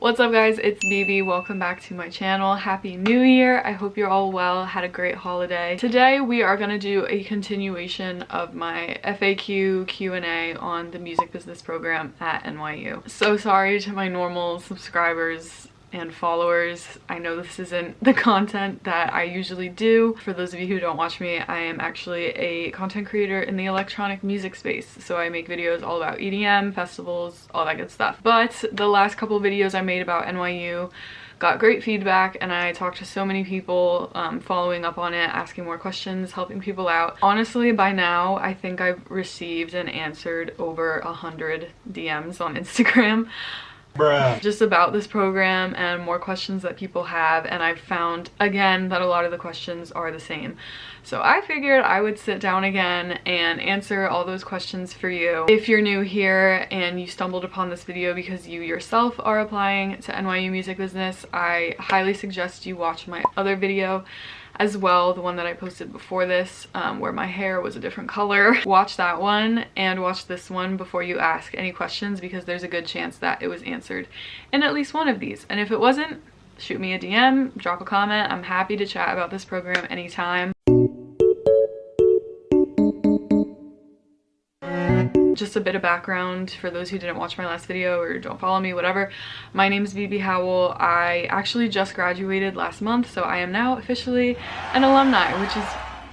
What's up guys, it's BB. Welcome back to my channel. Happy New Year. I hope you're all well, had a great holiday. Today we are going to do a continuation of my FAQ Q&A on the music business program at NYU. So sorry to my normal subscribers and followers. I know this isn't the content that I usually do. For those of you who don't watch me, I am actually a content creator in the electronic music space. So I make videos all about EDM, festivals, all that good stuff. But the last couple videos I made about NYU got great feedback, and I talked to so many people following up on it, asking more questions, helping people out. Honestly, by now I think I've received and answered over 100 DMs on Instagram just about this program and more questions that people have, and I've found again that a lot of the questions are the same. So I figured I would sit down again and answer all those questions for you. If you're new here and you stumbled upon this video because you yourself are applying to NYU Music Business, I highly suggest you watch my other video as well, the one that I posted before this, where my hair was a different color. Watch that one and watch this one before you ask any questions, because there's a good chance that it was answered in at least one of these. And if it wasn't, shoot me a DM, drop a comment. I'm happy to chat about this program anytime. Just a bit of background for those who didn't watch my last video or don't follow me, whatever. My name is BB Howell. I actually just graduated last month, so I am now officially an alumni, which is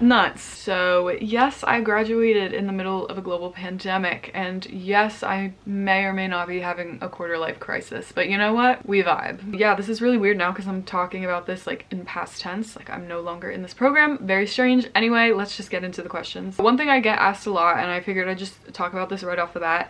nuts. So yes, I graduated in the middle of a global pandemic, and yes, I may or may not be having a quarter life crisis, but you know what? We vibe. Yeah, this is really weird now because I'm talking about this like in past tense, like I'm no longer in this program. Very strange. Anyway, let's just get into the questions. One thing I get asked a lot, and I figured I'd just talk about this right off the bat,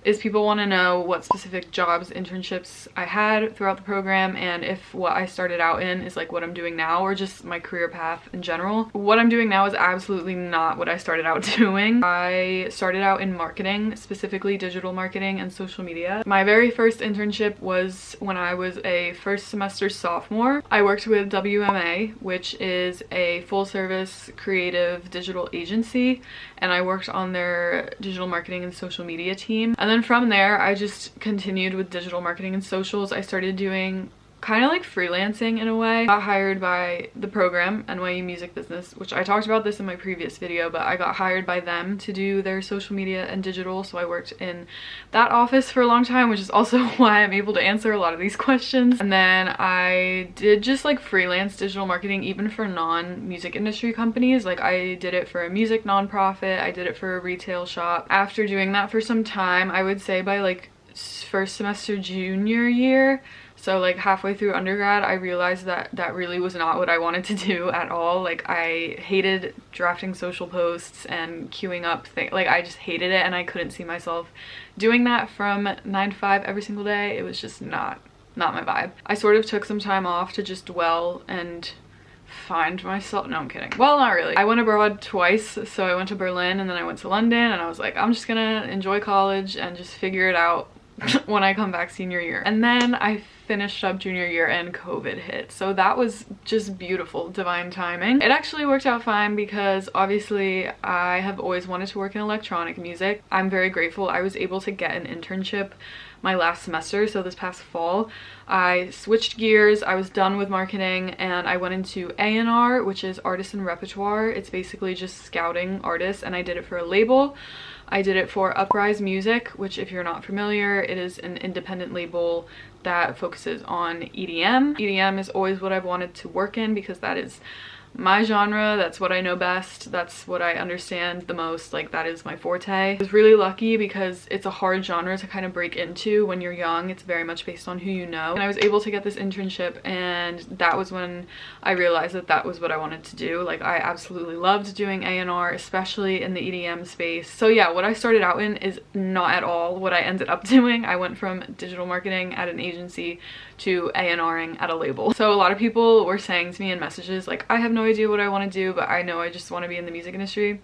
is people want to know what specific jobs, internships I had throughout the program, and if what I started out in is like what I'm doing now or just my career path in general. What I'm doing now is absolutely not what I started out doing. I started out in marketing, specifically digital marketing and social media. My very first internship was when I was a first semester sophomore. I worked with WMA, which is a full service creative digital agency, and I worked on their digital marketing and social media team. And then from there, I just continued with digital marketing and socials. I started doing kind of like freelancing in a way. Got hired by the program, NYU Music Business, which I talked about this in my previous video, but I got hired by them to do their social media and digital. So I worked in that office for a long time, which is also why I'm able to answer a lot of these questions. And then I did just like freelance digital marketing, even for non-music industry companies. Like I did it for a music nonprofit, I did it for a retail shop. After doing that for some time, I would say by like first semester junior year, so like halfway through undergrad, I realized that that really was not what I wanted to do at all. Like I hated drafting social posts and queuing up things. Like I just hated it, and I couldn't see myself doing that from 9 to 5 every single day. It was just not my vibe. I sort of took some time off to just dwell and find myself. No, I'm kidding. Well, not really. I went abroad twice. So I went to Berlin and then I went to London, and I was like, I'm just gonna enjoy college and just figure it out when I come back senior year. And then I finished up junior year and COVID hit. So that was just beautiful, divine timing. It actually worked out fine because obviously I have always wanted to work in electronic music. I'm very grateful I was able to get an internship my last semester. So this past fall, I switched gears. I was done with marketing and I went into A&R, which is artist and repertoire. It's basically just scouting artists, and I did it for a label. I did it for Uprise Music, which if you're not familiar, it is an independent label that focuses on EDM. EDM is always what I've wanted to work in because that is my genre, that's what I know best, that's what I understand the most, like that is my forte. I was really lucky because it's a hard genre to kind of break into when you're young. It's very much based on who you know, and I was able to get this internship, and that was when I realized that that was what I wanted to do. Like I absolutely loved doing A&R, especially in the EDM space. So yeah, what I started out in is not at all what I ended up doing. I went from digital marketing at an agency to A&Ring at a label. So a lot of people were saying to me in messages like, I have no idea what I want to do, but I know I just want to be in the music industry.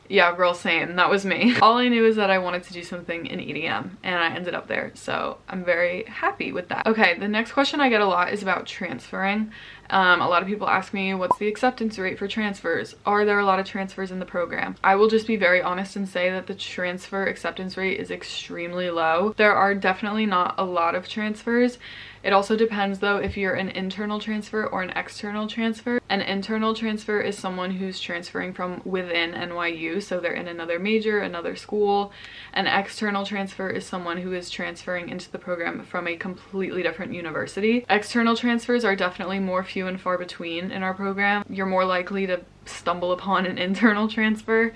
Yeah, girl, same. That was me. All I knew is that I wanted to do something in EDM and I ended up there. So I'm very happy with that. Okay, the next question I get a lot is about transferring. A lot of people ask me, what's the acceptance rate for transfers? Are there a lot of transfers in the program? I will just be very honest and say that the transfer acceptance rate is extremely low. There are definitely not a lot of transfers. It also depends though if you're an internal transfer or an external transfer. An internal transfer is someone who's transferring from within NYU, so they're in another major, another school. An external transfer is someone who is transferring into the program from a completely different university. External transfers are definitely more few and far between in our program. You're more likely to stumble upon an internal transfer.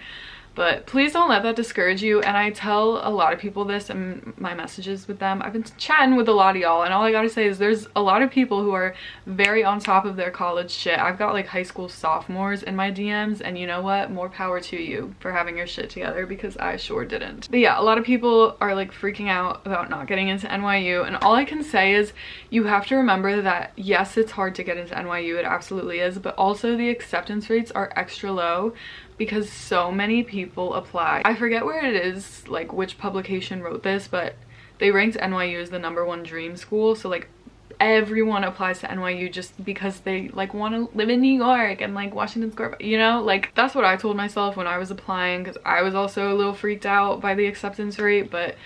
But please don't let that discourage you. And I tell a lot of people this in my messages with them. I've been chatting with a lot of y'all, and all I gotta say is there's a lot of people who are very on top of their college shit. I've got like high school sophomores in my DMs, and you know what? More power to you for having your shit together, because I sure didn't. But yeah, a lot of people are like freaking out about not getting into NYU, and all I can say is you have to remember that yes, it's hard to get into NYU, it absolutely is, but also the acceptance rates are extra low because so many people apply. I forget where it is, like which publication wrote this, but they ranked NYU as the #1 dream school. So like everyone applies to NYU just because they like want to live in New York and like Washington Square, you know? Like that's what I told myself when I was applying, because I was also a little freaked out by the acceptance rate. But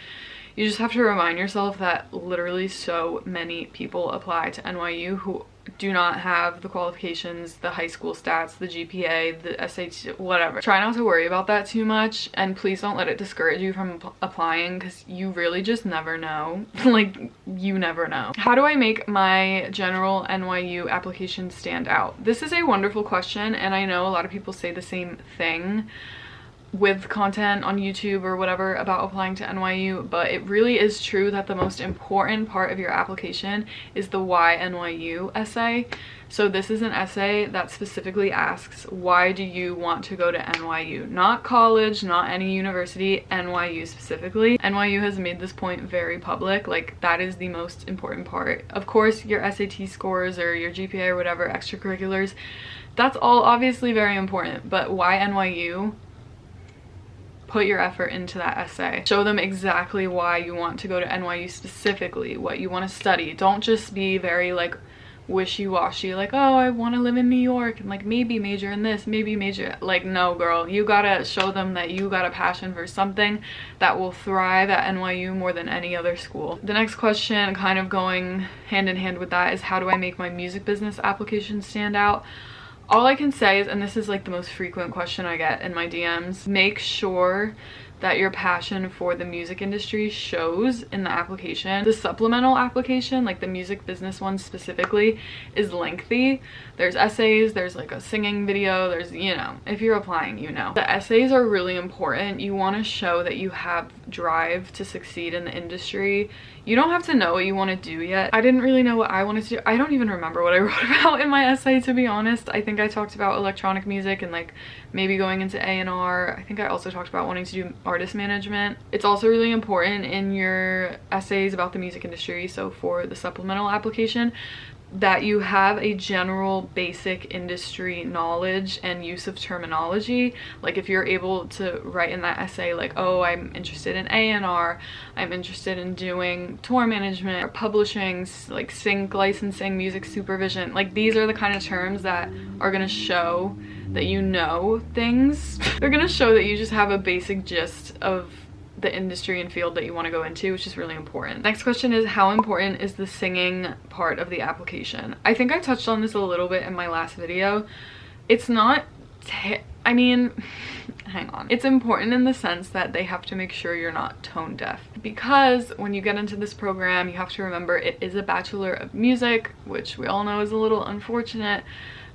you just have to remind yourself that literally so many people apply to NYU who do not have the qualifications, the high school stats, the GPA, the SAT, whatever. Try not to worry about that too much, and please don't let it discourage you from applying, because you really just never know. Like, you never know. How do I make my general NYU application stand out? This is a wonderful question, and I know a lot of people say the same thing with content on YouTube or whatever about applying to NYU, but it really is true that the most important part of your application is the why NYU essay. So this is an essay that specifically asks, why do you want to go to NYU? Not college, not any university, NYU specifically. NYU has made this point very public, like that is the most important part. Of course, your SAT scores or your GPA or whatever, extracurriculars, that's all obviously very important, but why NYU? Put your effort into that essay. Show them exactly why you want to go to NYU specifically, what you want to study. Don't just be very like wishy-washy, like, oh, I want to live in New York and like maybe major in this, maybe major. Like, no girl, you gotta show them that you got a passion for something that will thrive at NYU more than any other school. The next question, kind of going hand in hand with that, is how do I make my music business application stand out? All I can say is, and this is like the most frequent question I get in my DMs, make sure that your passion for the music industry shows in the application. The supplemental application, like the music business one specifically, is lengthy. There's essays, there's like a singing video, there's, you know, if you're applying, you know. The essays are really important. You want to show that you have drive to succeed in the industry. You don't have to know what you want to do yet. I didn't really know what I wanted to do. I don't even remember what I wrote about in my essay, to be honest. I think I talked about electronic music and like maybe going into A&R. I think I also talked about wanting to do artist management. It's also really important in your essays about the music industry, so for the supplemental application, that you have a general basic industry knowledge and use of terminology. Like if you're able to write in that essay like, oh, I'm interested in A&R, I'm interested in doing tour management or publishing, like sync licensing, music supervision, like these are the kind of terms that are going to show that you know things. They're going to show that you just have a basic gist of the industry and field that you want to go into, which is really important. Next question is, how important is the singing part of the application? I think I touched on this a little bit in my last video. It's not, I mean, hang on. It's important in the sense that they have to make sure you're not tone deaf, because when you get into this program, you have to remember it is a Bachelor of Music, which we all know is a little unfortunate.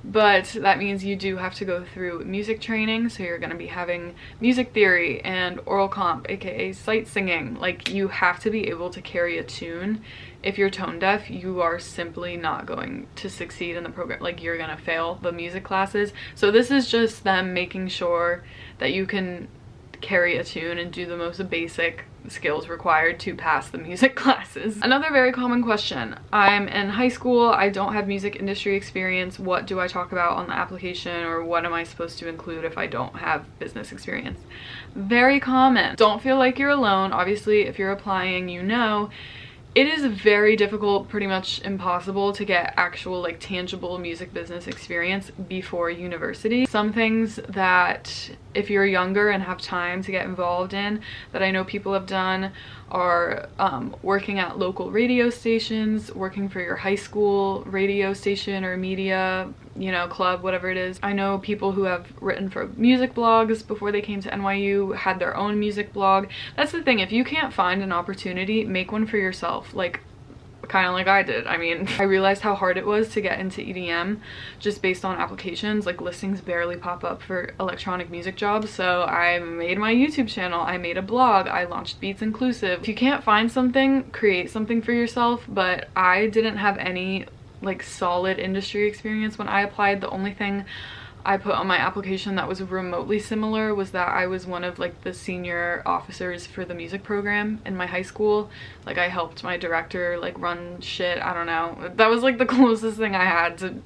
But that means you do have to go through music training, so you're going to be having music theory and oral comp, aka sight singing. Like, you have to be able to carry a tune. If you're tone deaf, you are simply not going to succeed in the program. Like, you're going to fail the music classes. So this is just them making sure that you can carry a tune and do the most basic skills required to pass the music classes. Another very common question: I'm in high school, I don't have music industry experience, what do I talk about on the application, or what am I supposed to include if I don't have business experience? Very common. Don't feel like you're alone. Obviously, if you're applying, you know it is very difficult, pretty much impossible, to get actual like tangible music business experience before university. Some things that if you're younger and have time to get involved in that I know people have done are working at local radio stations, working for your high school radio station or media, you know, club, whatever it is. I know people who have written for music blogs before they came to NYU, had their own music blog. That's the thing, if you can't find an opportunity, make one for yourself, like kind of like I did. I mean, I realized how hard it was to get into EDM just based on applications. Like, listings barely pop up for electronic music jobs, so I made my YouTube channel, I made a blog, I launched Beats Inclusive. If you can't find something, create something for yourself. But I didn't have any like solid industry experience when I applied. The only thing I put on my application that was remotely similar was that I was one of like the senior officers for the music program in my high school. Like, I helped my director like run shit. I don't know, that was like the closest thing I had to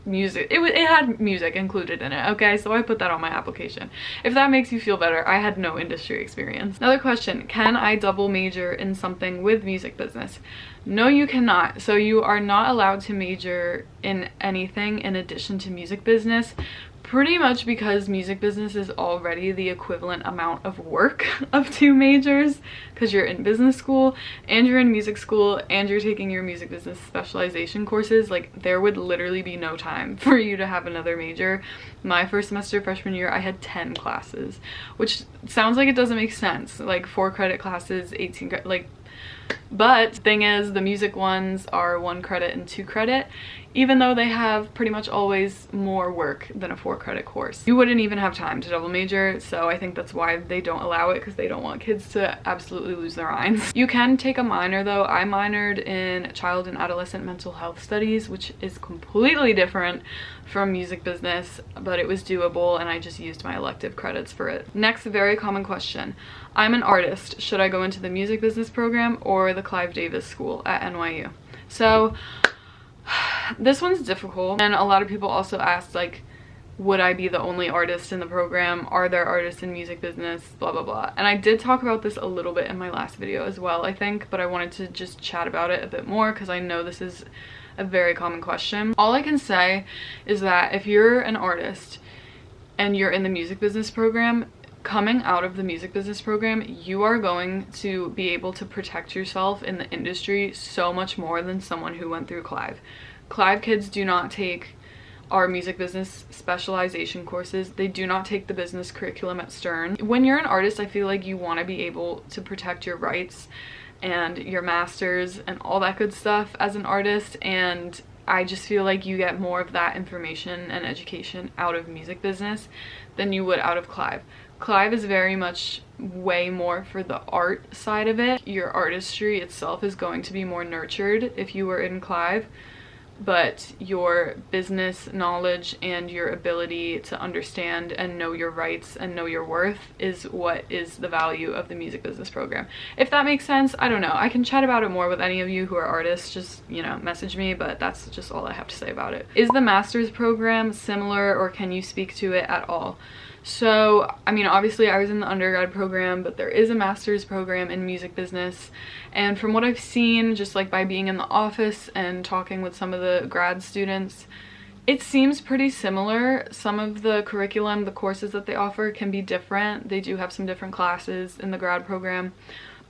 music. It had music included in it, okay? So I put that on my application. If that makes you feel better, I had no industry experience. Another question: can I double major in something with music business? No, you cannot. So you are not allowed to major in anything in addition to music business, pretty much because music business is already the equivalent amount of work of 2 majors, because you're in business school and you're in music school and you're taking your music business specialization courses. Like, there would literally be no time for you to have another major. My first semester freshman year, I had 10 classes, which sounds like it doesn't make sense, like 4 credit classes, 18 like, but the thing is, the music ones are 1 credit and 2 credit, even though they have pretty much always more work than a 4 credit course. You wouldn't even have time to double major, so I think that's why they don't allow it, because they don't want kids to absolutely lose their minds. You can take a minor though. I minored in child and adolescent mental health studies, which is completely different from music business, but it was doable and I just used my elective credits for it. Next very common question: I'm an artist, should I go into the music business program or the Clive Davis school at NYU? So this one's difficult, and a lot of people also asked, like, would I be the only artist in the program? Are there artists in music business? Blah blah blah. And I did talk about this a little bit in my last video as well, I think, but I wanted to just chat about it a bit more because I know this is a very common question. All I can say is that if you're an artist and you're in the music business program, coming out of the music business program, you are going to be able to protect yourself in the industry so much more than someone who went through Clive. Clive kids do not take our music business specialization courses. They do not take the business curriculum at Stern. When you're an artist, I feel like you want to be able to protect your rights and your masters and all that good stuff as an artist, and I just feel like you get more of that information and education out of music business than you would out of Clive. Clive is very much way more for the art side of it. Your artistry itself is going to be more nurtured if you were in Clive, but your business knowledge and your ability to understand and know your rights and know your worth is what is the value of the music business program. If that makes sense, I don't know. I can chat about it more with any of you who are artists. Just, you know, message me, but that's just all I have to say about it. Is the master's program similar, or can you speak to it at all? So, I mean, obviously I was in the undergrad program, but there is a master's program in music business. And from what I've seen, just like by being in the office and talking with some of the grad students, it seems pretty similar. Some of the curriculum, the courses that they offer can be different. They do have some different classes in the grad program,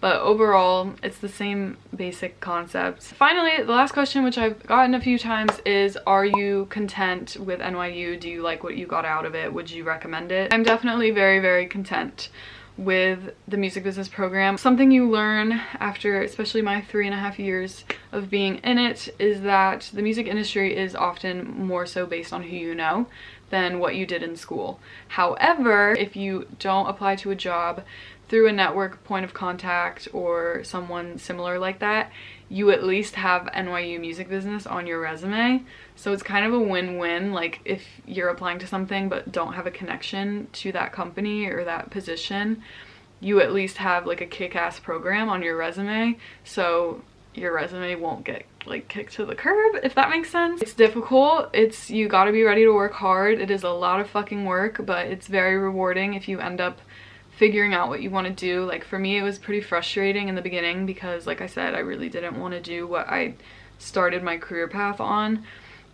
but overall it's the same basic concepts. Finally, the last question, which I've gotten a few times, is are you content with NYU? Do you like what you got out of it? Would you recommend it? I'm definitely very, very content with the music business program. Something you learn after especially my 3.5 years of being in it is that the music industry is often more so based on who you know than what you did in school. However, if you don't apply to a job through a network point of contact or someone similar like that, you at least have NYU music business on your resume. So it's kind of a win-win. Like, if you're applying to something but don't have a connection to that company or that position, you at least have like a kick-ass program on your resume, so your resume won't get like kicked to the curb, if that makes sense. It's difficult. You gotta be ready to work hard. It is a lot of fucking work, but it's very rewarding if you end up figuring out what you want to do. Like for me, it was pretty frustrating in the beginning because, like I said, I really didn't want to do what I started my career path on.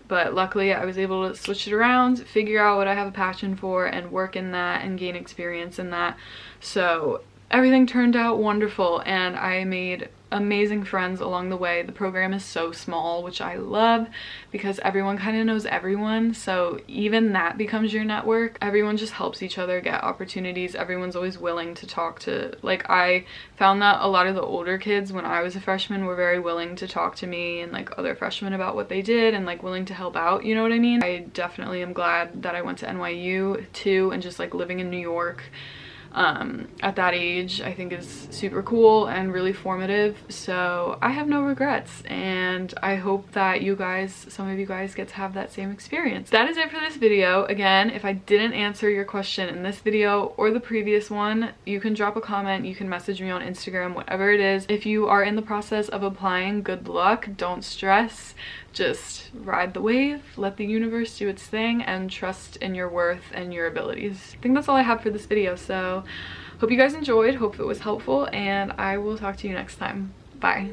But luckily I was able to switch it around, figure out what I have a passion for, and work in that and gain experience in that. So everything turned out wonderful, and I made amazing friends along the way. The program is so small, which I love because everyone kind of knows everyone, so even that becomes your network. Everyone just helps each other get opportunities. Everyone's always willing to talk to, like, I found that a lot of the older kids when I was a freshman were very willing to talk to me and like other freshmen about what they did and like willing to help out, you know what I mean? I definitely am glad that I went to NYU too, and just like living in New York at that age I think is super cool and really formative. So I have no regrets, and I hope that you guys, some of you guys, get to have that same experience. That is it for this video. Again, if I didn't answer your question in this video or the previous one, you can drop a comment, you can message me on Instagram, whatever it is. If you are in the process of applying, good luck. Don't stress. Just ride the wave, let the universe do its thing, and trust in your worth and your abilities. I think that's all I have for this video, so hope you guys enjoyed, hope it was helpful, and I will talk to you next time. Bye.